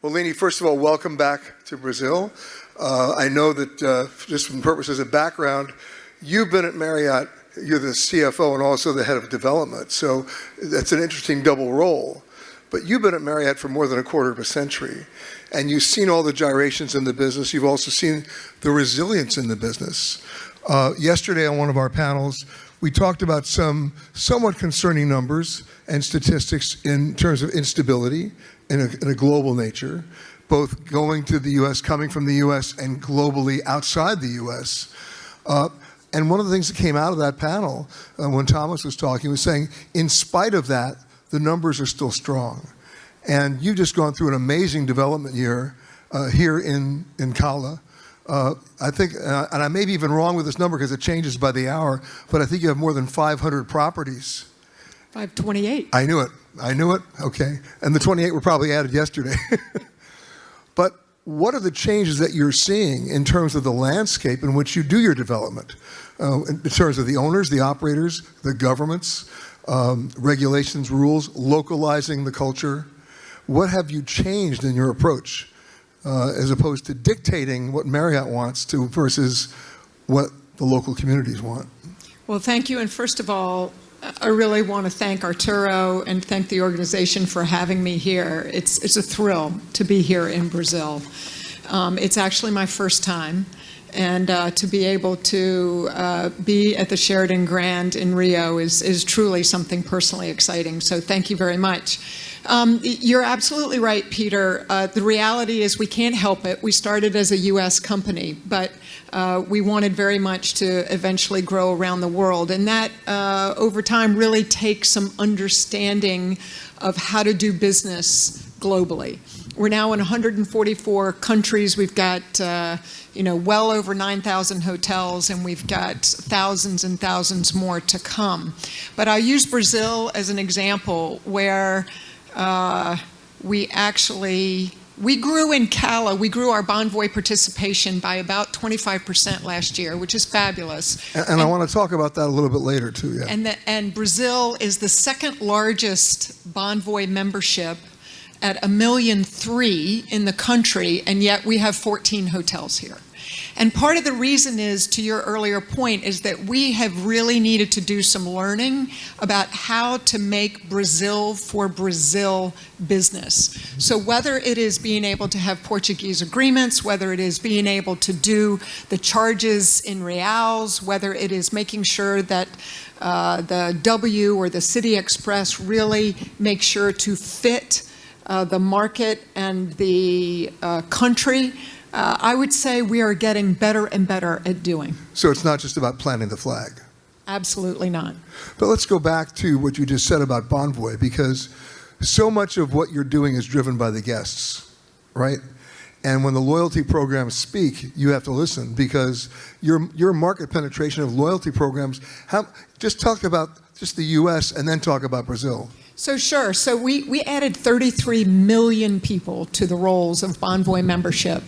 Well, Leni, first of all, welcome back to Brazil. I know that just from purposes of background, you've been at Marriott, you're the CFO and also the head of development, so that's an interesting double role. But you've been at Marriott for more than a quarter of a century, and you've seen all the gyrations in the business. You've also seen the resilience in the business. Yesterday on one of our panels, we talked about some somewhat concerning numbers and statistics in terms of instability in a global nature, both going to the U.S., coming from the U.S., and globally outside the U.S. And one of the things that came out of that panel when Thomas was talking was saying, in spite of that, the numbers are still strong. And you've just gone through an amazing development year here in Cala. I think, and I may be even wrong with this number because it changes by the hour, but I think you have more than 500 properties. 528. I knew it, okay. And the 28 were probably added yesterday. But what are the changes that you're seeing in terms of the landscape in which you do your development? In terms of the owners, the operators, the governments, regulations, rules, localizing the culture. What have you changed in your approach as opposed to dictating what Marriott wants to versus what the local communities want? Well, thank you. And first of all, I really want to thank Arturo and thank the organization for having me here. It's a thrill to be here in Brazil. It's actually my first time. And to be able to be at the Sheraton Grand in Rio is truly something personally exciting. So thank you very much. You're absolutely right, Peter. The reality is we can't help it. We started as a U.S. company, but we wanted very much to eventually grow around the world. And that, over time, really takes some understanding of how to do business globally. We're now in 144 countries. We've got well over 9,000 hotels, and we've got thousands and thousands more to come. But I'll use Brazil as an example where we grew in Cala. We grew our Bonvoy participation by about 25% last year, which is fabulous. And I want to talk about that a little bit later, too. Yeah. And Brazil is the second largest Bonvoy membership at 1.3 million in the country, and yet we have 14 hotels here. And part of the reason is, to your earlier point, is that we have really needed to do some learning about how to make Brazil for Brazil business. So whether it is being able to have Portuguese agreements, whether it is being able to do the charges in reals, whether it is making sure that the W or the City Express really make sure to fit the market and the country, I would say we are getting better and better at doing. So it's not just about planting the flag? Absolutely not. But let's go back to what you just said about Bonvoy, because so much of what you're doing is driven by the guests, right? And when the loyalty programs speak, you have to listen, because your market penetration of loyalty programs, just talk about just the U.S. and then talk about Brazil. So sure. So we added 33 million people to the rolls of Bonvoy membership.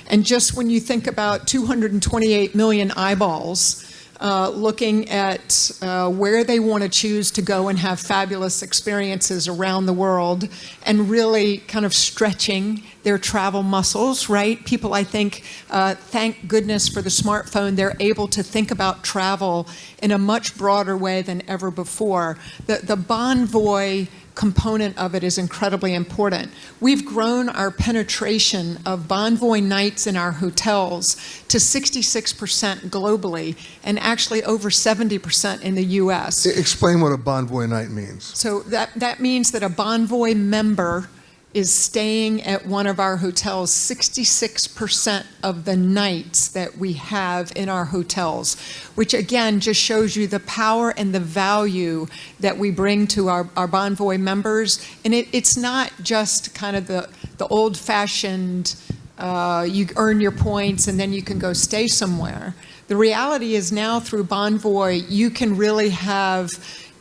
And just when you think about 228 million eyeballs looking at where they want to choose to go and have fabulous experiences around the world and really kind of stretching their travel muscles, right? People, I think, thank goodness for the smartphone, they're able to think about travel in a much broader way than ever before. The Bonvoy component of it is incredibly important. We've grown our penetration of Bonvoy nights in our hotels to 66% globally and actually over 70% in the US. Explain what a Bonvoy night means. So that means that a Bonvoy member is staying at one of our hotels 66% of the nights that we have in our hotels, which again just shows you the power and the value that we bring to our Bonvoy members. And it's not just kind of the old-fashioned, you earn your points and then you can go stay somewhere. The reality is now through Bonvoy, you can really have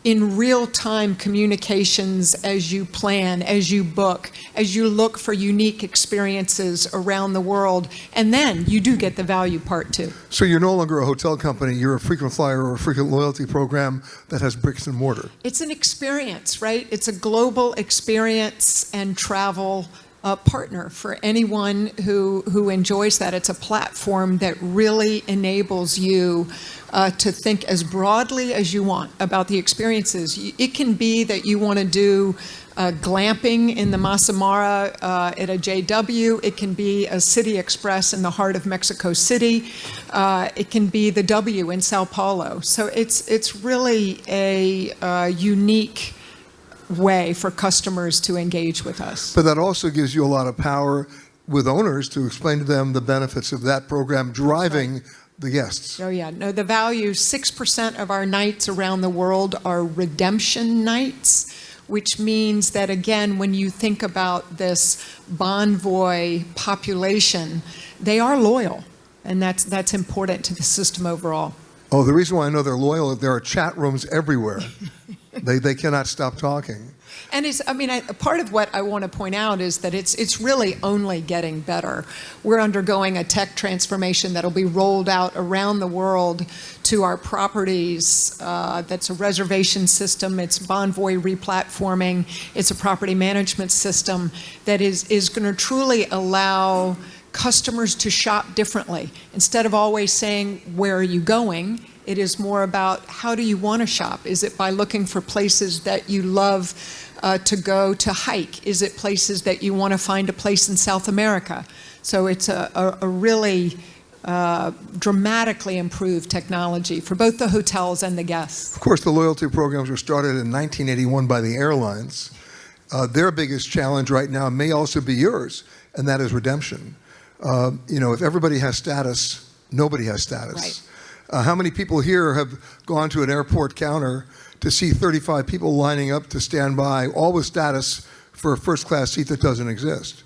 in real-time communications as you plan, as you book, as you look for unique experiences around the world, and then you do get the value part too. So you're no longer a hotel company, you're a frequent flyer or a frequent loyalty program that has bricks and mortar. It's an experience, right? It's a global experience and travel partner for anyone who enjoys that. It's a platform that really enables you to think as broadly as you want about the experiences. It can be that you want to do glamping in the Masamara at a JW. It can be a City Express in the heart of Mexico City. It can be the W in Sao Paulo. So it's really a unique way for customers to engage with us. But that also gives you a lot of power with owners to explain to them the benefits of that program driving the guests. Oh yeah, no, the value, 6% of our nights around the world are redemption nights, which means that, again, when you think about this Bonvoy population, they are loyal, and that's important to the system overall. Oh, the reason why I know they're loyal is there are chat rooms everywhere. They cannot stop talking. And part of what I want to point out is that it's really only getting better. We're undergoing a tech transformation that'll be rolled out around the world to our properties. That's a reservation system. It's Bonvoy replatforming. It's a property management system that is going to truly allow customers to shop differently. Instead of always saying, where are you going? It is more about how do you want to shop? Is it by looking for places that you love to go to hike? Is it places that you want to find a place in South America? So it's a really dramatically improved technology for both the hotels and the guests. Of course, the loyalty programs were started in 1981 by the airlines. Their biggest challenge right now may also be yours, and that is redemption. If everybody has status, nobody has status. Right. How many people here have gone to an airport counter to see 35 people lining up to stand by, all with status for a first-class seat that doesn't exist?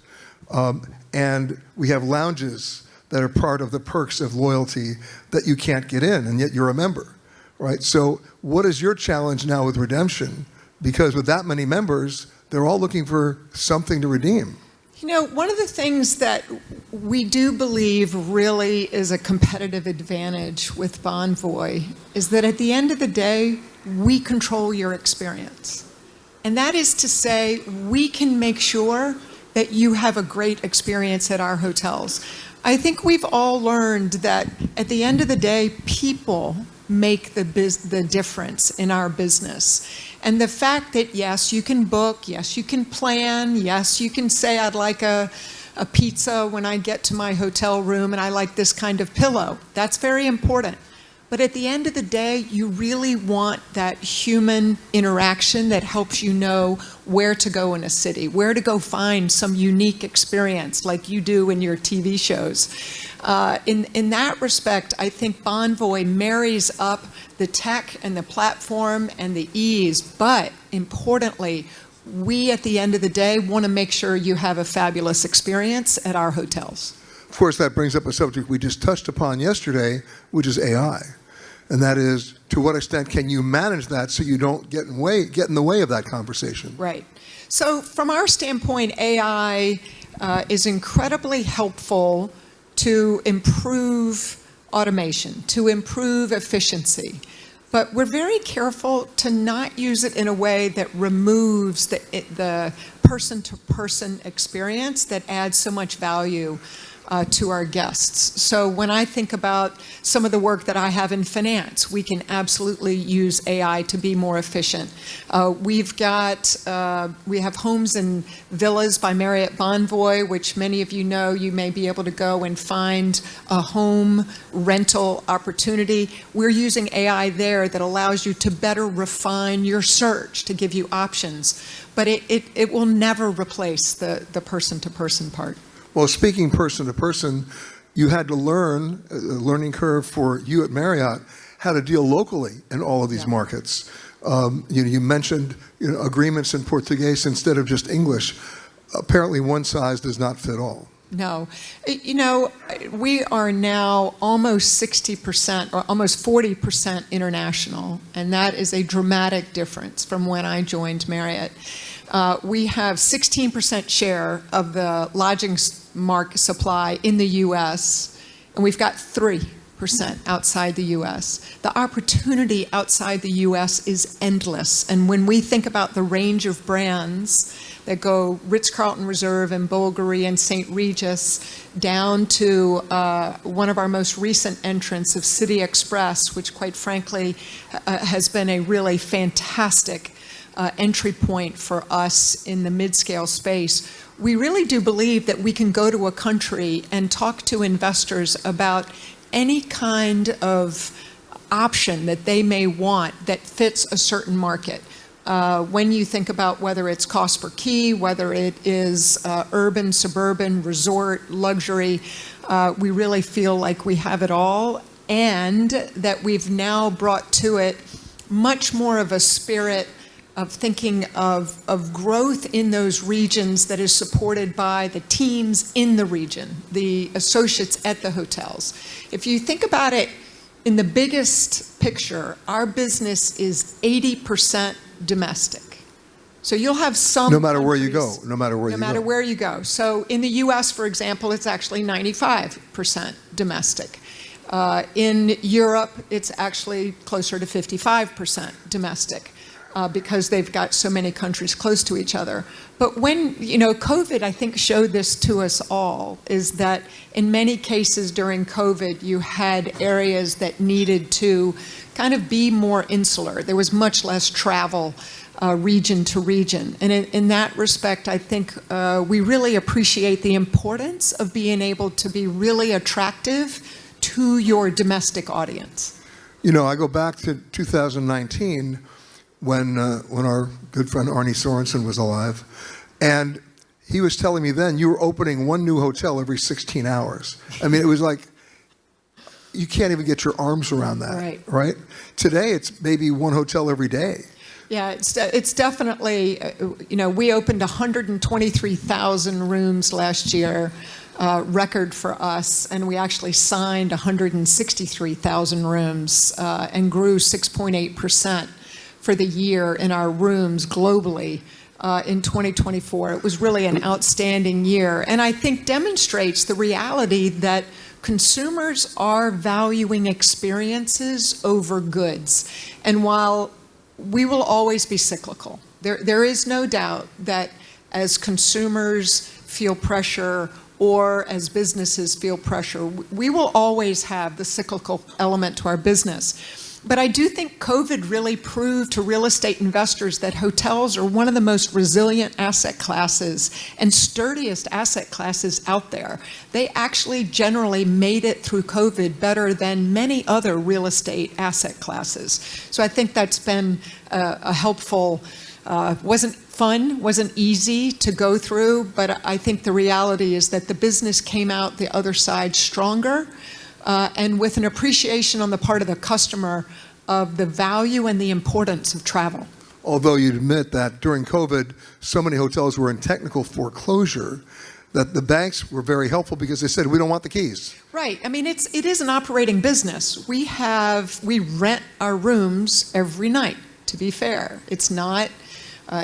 And we have lounges that are part of the perks of loyalty that you can't get in, and yet you're a member, right? So what is your challenge now with redemption? Because with that many members, they're all looking for something to redeem. One of the things that we do believe really is a competitive advantage with Bonvoy is that at the end of the day, we control your experience. And that is to say, we can make sure that you have a great experience at our hotels. I think we've all learned that at the end of the day, people make the difference in our business. And the fact that, yes, you can book, yes, you can plan, yes, you can say, I'd like a pizza when I get to my hotel room and I like this kind of pillow. That's very important. But at the end of the day, you really want that human interaction that helps you know where to go in a city, where to go find some unique experience like you do in your TV shows. In that respect, I think Bonvoy marries up the tech and the platform and the ease, but importantly, we at the end of the day want to make sure you have a fabulous experience at our hotels. Of course, that brings up a subject we just touched upon yesterday, which is AI. And that is, to what extent can you manage that so you don't get in the way of that conversation? Right. So from our standpoint, AI is incredibly helpful to improve automation, to improve efficiency. But we're very careful to not use it in a way that removes the person-to-person experience that adds so much value to our guests. So when I think about some of the work that I have in finance, we can absolutely use AI to be more efficient. We have Homes and Villas by Marriott Bonvoy, which many of you know you may be able to go and find a home rental opportunity. We're using AI there that allows you to better refine your search to give you options. But it will never replace the person-to-person part. Well, speaking person to person, you had to learn, a learning curve for you at Marriott, how to deal locally in all of these markets. You mentioned agreements in Portuguese instead of just English. Apparently one size does not fit all. No. We are now almost 60% or almost 40% international, and that is a dramatic difference from when I joined Marriott. We have 16% share of the lodging market supply in the U.S., and we've got 3 outside the U.S. The opportunity outside the U.S. is endless. And when we think about the range of brands that go Ritz-Carlton Reserve and Bulgari and St. Regis down to one of our most recent entrants of City Express, which quite frankly has been a really fantastic entry point for us in the mid-scale space, we really do believe that we can go to a country and talk to investors about any kind of option that they may want that fits a certain market. When you think about whether it's cost per key, whether it is urban, suburban, resort, luxury, we really feel like we have it all, and that we've now brought to it much more of a spirit of thinking of growth in those regions that is supported by the teams in the region, the associates at the hotels. If you think about it in the biggest picture, our business is 80% domestic. So you'll have some No matter where you countries- go, no matter where you go. No matter where you go. So in the U.S., for example, it's actually 95% domestic. In Europe, it's actually closer to 55% domestic. Because they've got so many countries close to each other. But when, COVID, I think, showed this to us all, is that in many cases during COVID, you had areas that needed to kind of be more insular. There was much less travel region to region. And in that respect, I think we really appreciate the importance of being able to be really attractive to your domestic audience. I go back to 2019, when our good friend Arnie Sorensen was alive, and he was telling me then you were opening one new hotel every 16 hours. I mean, it was like you can't even get your arms around that, right? Today, it's maybe one hotel every day. Yeah, it's definitely, we opened 123,000 rooms last year, record for us, and we actually signed 163,000 rooms and grew 6.8%. for the year in our rooms globally in 2024. It was really an outstanding year, and I think demonstrates the reality that consumers are valuing experiences over goods. And while we will always be cyclical, there is no doubt that as consumers feel pressure or as businesses feel pressure, we will always have the cyclical element to our business. But I do think COVID really proved to real estate investors that hotels are one of the most resilient asset classes and sturdiest asset classes out there. They actually generally made it through COVID better than many other real estate asset classes. So I think that's been a helpful, wasn't fun, wasn't easy to go through, but I think the reality is that the business came out the other side stronger. And with an appreciation on the part of the customer of the value and the importance of travel. Although you'd admit that during COVID, so many hotels were in technical foreclosure that the banks were very helpful because they said, we don't want the keys. Right. I mean, it is an operating business. We rent our rooms every night, to be fair. It's not,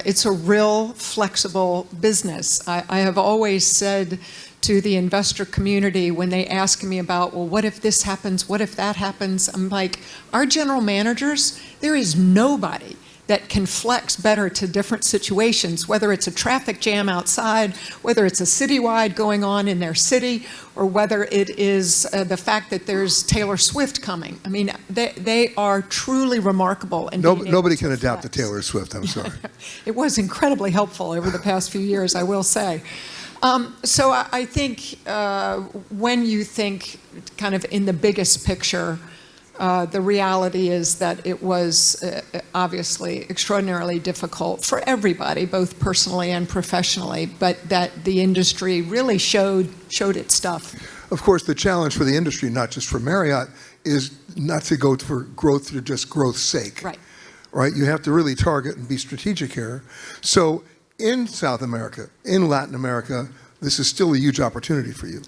it's a real flexible business. I have always said to the investor community when they ask me about, well, what if this happens? What if that happens? I'm like, our general managers, there is nobody that can flex better to different situations, whether it's a traffic jam outside, whether it's a citywide going on in their city, or whether it is the fact that there's Taylor Swift coming. I mean, they are truly remarkable. Nobody can adapt to Taylor Swift, I'm sorry. It was incredibly helpful over the past few years, I will say. So I think when you think kind of in the biggest picture, the reality is that it was obviously extraordinarily difficult for everybody, both personally and professionally, but that the industry really showed its stuff. Of course, the challenge for the industry, not just for Marriott, is not to go for growth for just growth's sake. Right? You have to really target and be strategic here. So in South America, in Latin America, this is still a huge opportunity for you.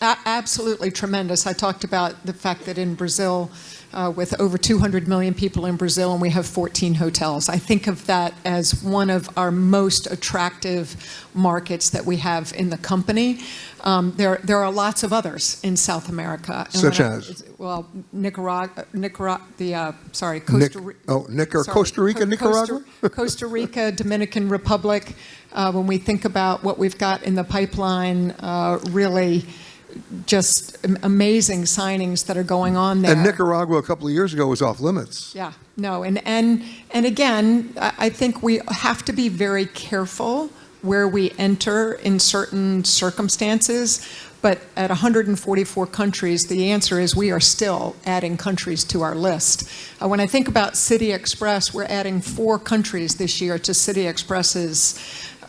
Absolutely tremendous. I talked about the fact that in Brazil, with over 200 million people in Brazil, and we have 14 hotels. I think of that as one of our most attractive markets that we have in the company. There are lots of others in South America. And Such as? Well, Costa Rica, Nicaragua? Costa Rica, Dominican Republic. When we think about what we've got in the pipeline, really just amazing signings that are going on there. And Nicaragua a couple of years ago was off limits. Yeah, no, and again, I think we have to be very careful where we enter in certain circumstances, but at 144 countries, the answer is we are still adding countries to our list. When I think about City Express, we're adding 4 countries this year to City Express's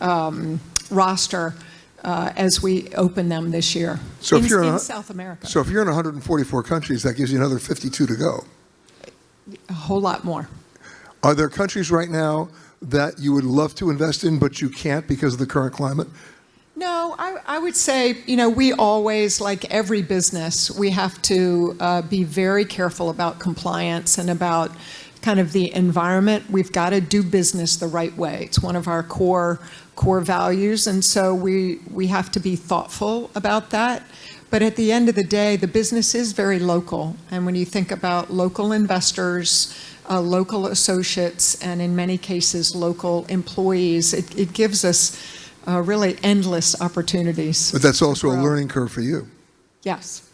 roster as we open them this year in South America. So if you're in 144 countries, that gives you another 52 to go. A whole lot more. Are there countries right now that you would love to invest in, but you can't because of the current climate? No, I would say, we always, like every business, we have to be very careful about compliance and about kind of the environment. We've got to do business the right way. It's one of our core values, and so we have to be thoughtful about that. But at the end of the day, the business is very local, and when you think about local investors, local associates, and in many cases, local employees, it gives us really endless opportunities. But that's also a learning curve for you. Yes.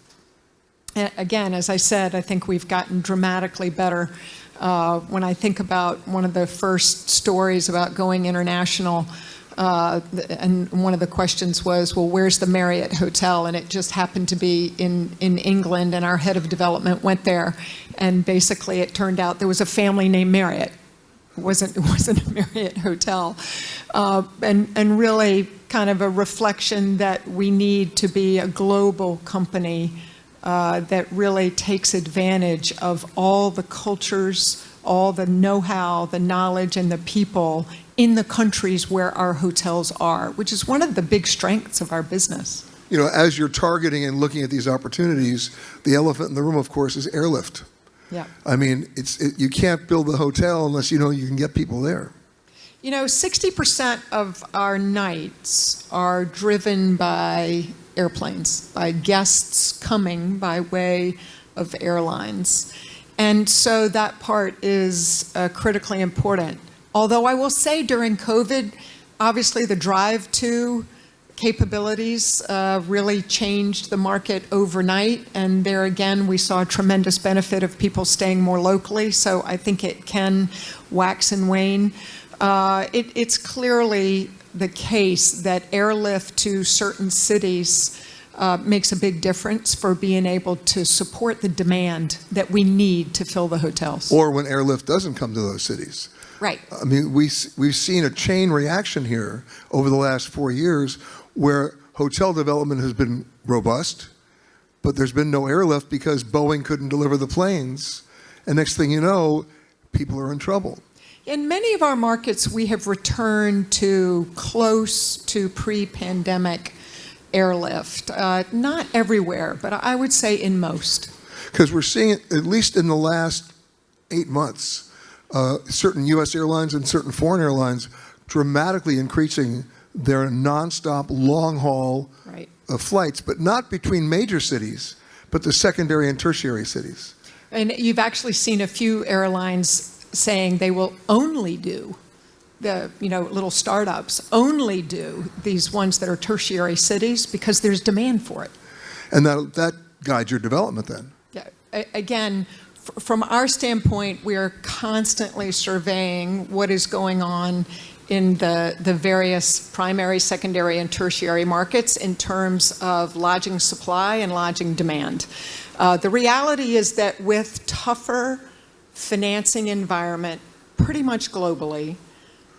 Again, as I said, I think we've gotten dramatically better. When I think about one of the first stories about going international, and one of the questions was, well, where's the Marriott Hotel? And it just happened to be in England, and our head of development went there. And basically it turned out there was a family named Marriott. It wasn't a Marriott Hotel. And really kind of a reflection that we need to be a global company that really takes advantage of all the cultures, all the know-how, the knowledge, and the people in the countries where our hotels are, which is one of the big strengths of our business. As you're targeting and looking at these opportunities, the elephant in the room, of course, is airlift. Yeah. I mean, you can't build a hotel unless you can get people there. 60% of our nights are driven by airplanes, by guests coming by way of airlines. And so that part is critically important. Although I will say during COVID, obviously the drive-to capabilities really changed the market overnight. And there again, we saw a tremendous benefit of people staying more locally. So I think it can wax and wane. It's clearly the case that airlift to certain cities makes a big difference for being able to support the demand that we need to fill the hotels. Or when airlift doesn't come to those cities. Right. I mean, we've seen a chain reaction here over the last 4 years where hotel development has been robust, but there's been no airlift because Boeing couldn't deliver the planes. And next thing you know, people are in trouble. In many of our markets, we have returned to close to pre-pandemic airlift. Not everywhere, but I would say in most. Because we're seeing it, at least in the last 8 months, certain U.S. airlines and certain foreign airlines dramatically increasing their nonstop long-haul flights, but not between major cities, but the secondary and tertiary cities. And you've actually seen a few airlines saying they will only do the little startups only do these ones that are tertiary cities because there's demand for it. And that guides your development then. Yeah. Again, from our standpoint, we are constantly surveying what is going on in the various primary, secondary, and tertiary markets in terms of lodging supply and lodging demand. The reality is that with tougher financing environment pretty much globally,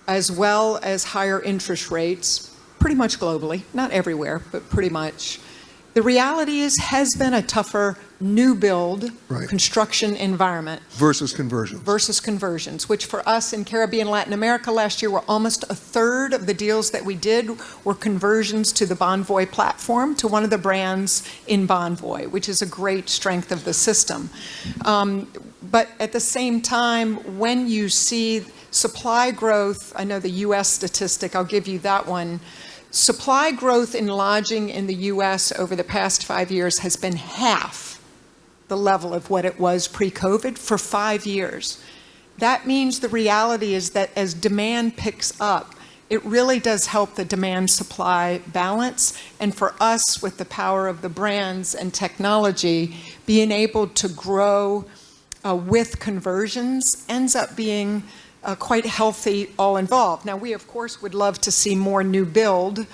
as well as higher interest rates pretty much globally, not everywhere, but pretty much, the reality has been a tougher new build construction environment. Versus conversions. Versus conversions, which for us in Caribbean, Latin America last year were almost a third of the deals that we did were conversions to the Bonvoy platform, to one of the brands in Bonvoy, which is a great strength of the system. But at the same time, when you see supply growth, I know the U.S. statistic, I'll give you that one. Supply growth in lodging in the U.S. over the past 5 years has been half the level of what it was pre-COVID for 5 years. That means the reality is that as demand picks up, it really does help the demand-supply balance. And for us, with the power of the brands and technology, being able to grow with conversions ends up being quite healthy all involved. Now, we, of course, would love to see more new build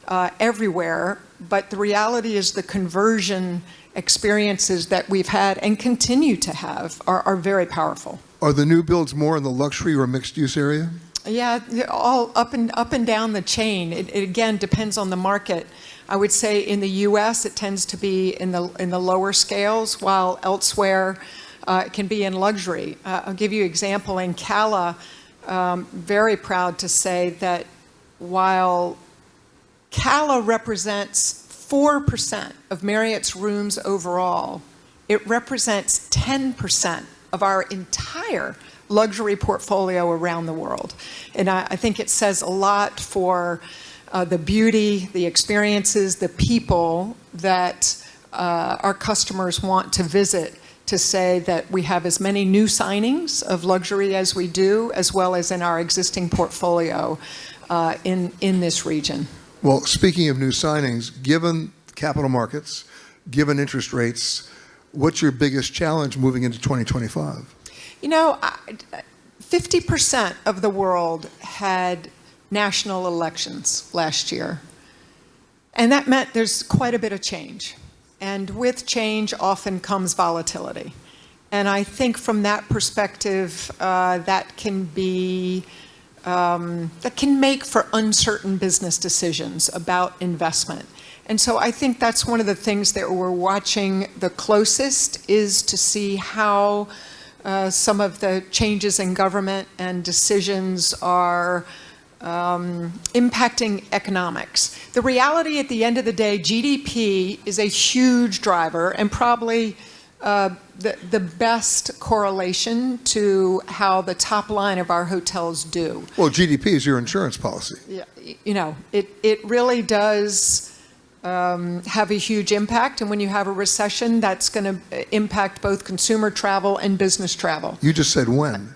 everywhere, but the reality is the conversion experiences that we've had and continue to have are very powerful. Are the new builds more in the luxury or mixed-use area? Yeah, all up and down the chain. It again depends on the market. I would say in the U.S. it tends to be in the lower scales, while elsewhere it can be in luxury. I'll give you an example. In Cala, very proud to say that while Cala represents 4% of Marriott's rooms overall, it represents 10% of our entire luxury portfolio around the world. And I think it says a lot for the beauty, the experiences, the people that our customers want to visit, to say that we have as many new signings of luxury as we do, as well as in our existing portfolio in this region. Well, speaking of new signings, given capital markets, given interest rates, what's your biggest challenge moving into 2025? You know, 50% of the world had national elections last year. And that meant there's quite a bit of change. And with change often comes volatility. And I think from that perspective, that can make for uncertain business decisions about investment. And so I think that's one of the things that we're watching the closest, is to see how some of the changes in government and decisions are impacting economics. The reality at the end of the day, GDP is a huge driver and probably the best correlation to how the top line of our hotels do. Well, GDP is your insurance policy. Yeah, you know, it really does have a huge impact, and when you have a recession, that's going to impact both consumer travel and business travel. You just said when.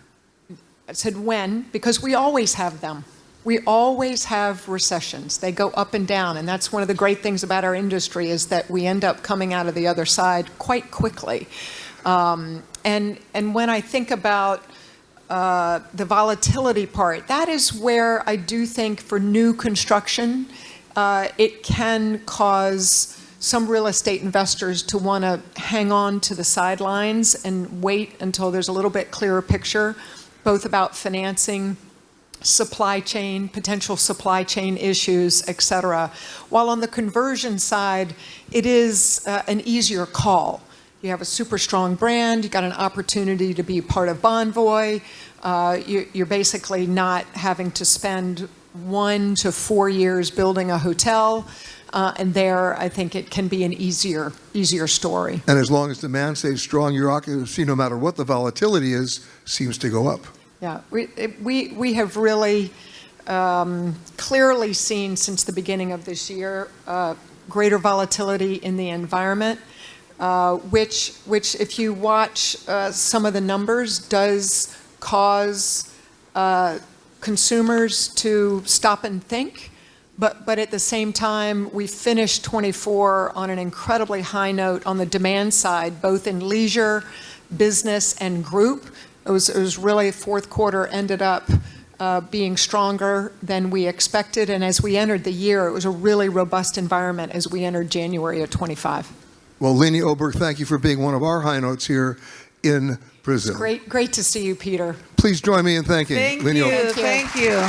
I said when, because we always have them. We always have recessions. They go up and down, and that's one of the great things about our industry, is that we end up coming out of the other side quite quickly. And when I think about the volatility part, that is where I do think for new construction, it can cause some real estate investors to want to hang on to the sidelines and wait until there's a little bit clearer picture, both about financing, supply chain, potential supply chain issues, et cetera. While on the conversion side, it is an easier call. You have a super strong brand, you got an opportunity to be part of Bonvoy, you're basically not having to spend 1 to 4 years building a hotel, and there I think it can be an easier story. And as long as demand stays strong, your occupancy, no matter what the volatility is, seems to go up. Yeah, we have really clearly seen since the beginning of this year greater volatility in the environment, which if you watch some of the numbers, does cause consumers to stop and think. But at the same time, we finished 24 on an incredibly high note on the demand side, both in leisure, business, and group. It was really, fourth quarter ended up being stronger than we expected. And as we entered the year, it was a really robust environment as we entered January of 25. Well, Leni Oberg, thank you for being one of our high notes here in Brazil. It's great to see you, Peter. Please join me in thanking Leni Oberg. Thank you.